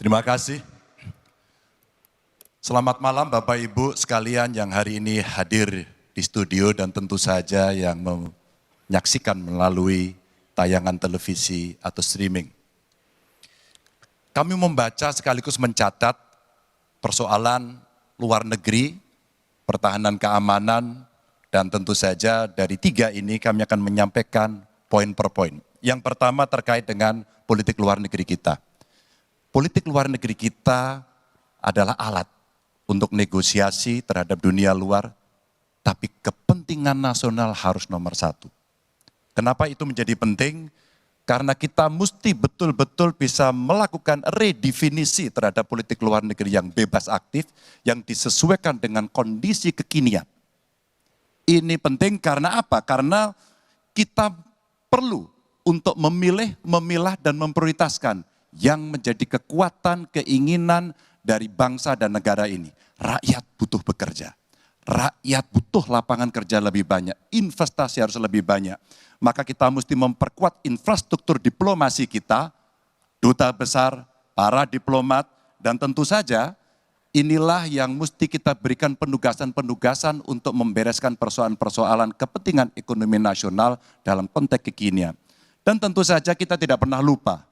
Terima kasih. Selamat malam Bapak Ibu sekalian yang hari ini hadir di studio dan tentu saja yang menyaksikan melalui tayangan televisi atau streaming. Kami membaca sekaligus mencatat persoalan luar negeri, pertahanan keamanan, dan tentu saja dari tiga ini kami akan menyampaikan poin per poin. Yang pertama terkait dengan politik luar negeri kita. Politik luar negeri kita adalah alat untuk negosiasi terhadap dunia luar, tapi kepentingan nasional harus nomor satu. Kenapa itu menjadi penting? Karena kita mesti betul-betul bisa melakukan redefinisi terhadap politik luar negeri yang bebas aktif, yang disesuaikan dengan kondisi kekinian. Ini penting karena apa? Karena kita perlu untuk memilih, memilah, dan memprioritaskan yang menjadi kekuatan, keinginan dari bangsa dan negara ini. Rakyat butuh bekerja. Rakyat butuh lapangan kerja lebih banyak. Investasi harus lebih banyak. Maka kita mesti memperkuat infrastruktur diplomasi kita, duta besar, para diplomat, dan tentu saja inilah yang mesti kita berikan penugasan-penugasan untuk membereskan persoalan-persoalan kepentingan ekonomi nasional dalam konteks kekinian. Dan tentu saja kita tidak pernah lupa,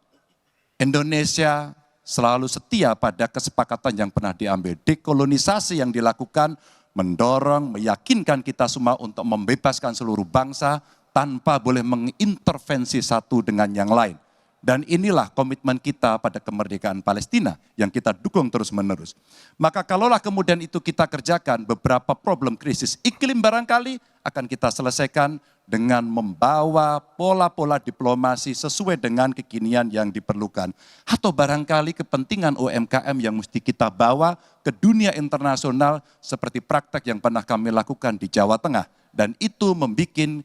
Indonesia selalu setia pada kesepakatan yang pernah diambil. Dekolonisasi yang dilakukan mendorong, meyakinkan kita semua untuk membebaskan seluruh bangsa tanpa boleh mengintervensi satu dengan yang lain. Dan inilah komitmen kita pada kemerdekaan Palestina yang kita dukung terus-menerus. Maka kalaulah kemudian itu kita kerjakan, beberapa problem krisis iklim barangkali akan kita selesaikan dengan membawa pola-pola diplomasi sesuai dengan kekinian yang diperlukan. Atau barangkali kepentingan UMKM yang mesti kita bawa ke dunia internasional seperti praktek yang pernah kami lakukan di Jawa Tengah. Dan itu membuat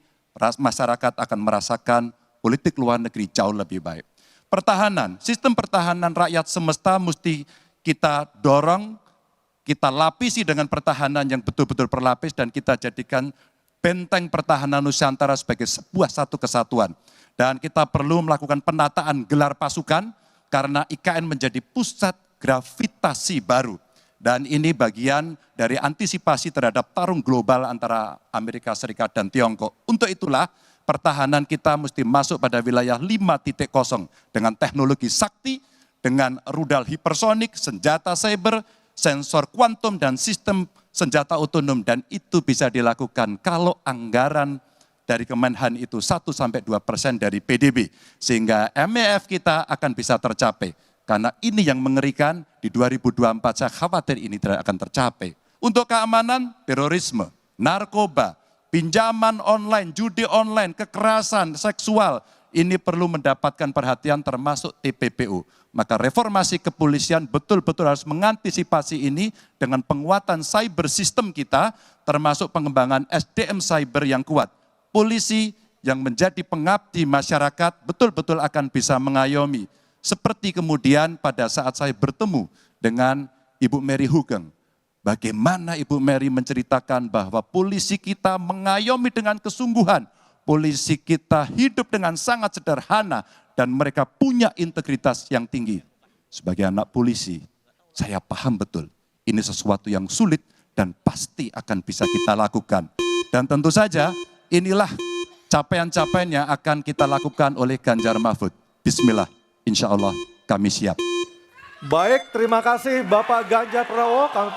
masyarakat akan merasakan politik luar negeri jauh lebih baik. Pertahanan, sistem pertahanan rakyat semesta mesti kita dorong, kita lapisi dengan pertahanan yang betul-betul berlapis dan kita jadikan benteng pertahanan Nusantara sebagai sebuah satu kesatuan. Dan kita perlu melakukan penataan gelar pasukan karena IKN menjadi pusat gravitasi baru. Dan ini bagian dari antisipasi terhadap tarung global antara Amerika Serikat dan Tiongkok. Untuk itulah pertahanan kita mesti masuk pada wilayah 5.0 dengan teknologi sakti, dengan rudal hipersonik, senjata cyber, sensor kuantum, dan sistem senjata otonom. Dan itu bisa dilakukan kalau anggaran dari Kemenhan itu 1-2% dari PDB. Sehingga MEF kita akan bisa tercapai. Karena ini yang mengerikan di 2024 saya khawatir ini tidak akan tercapai. Untuk keamanan, terorisme, narkoba, pinjaman online, judi online, kekerasan seksual, ini perlu mendapatkan perhatian termasuk TPPU. Maka reformasi kepolisian betul-betul harus mengantisipasi ini dengan penguatan cyber system kita, termasuk pengembangan SDM cyber yang kuat. Polisi yang menjadi pengabdi masyarakat betul-betul akan bisa mengayomi. Seperti kemudian pada saat saya bertemu dengan Ibu Mary Hugeng. Bagaimana Ibu Mary menceritakan bahwa polisi kita mengayomi dengan kesungguhan. Polisi kita hidup dengan sangat sederhana dan mereka punya integritas yang tinggi. Sebagai anak polisi, saya paham betul ini sesuatu yang sulit dan pasti akan bisa kita lakukan. Dan tentu saja inilah capaian-capaian yang akan kita lakukan oleh Ganjar Mahfud. Bismillah, insya Allah kami siap. Baik, terima kasih Bapak Ganjar Pranowo. Kami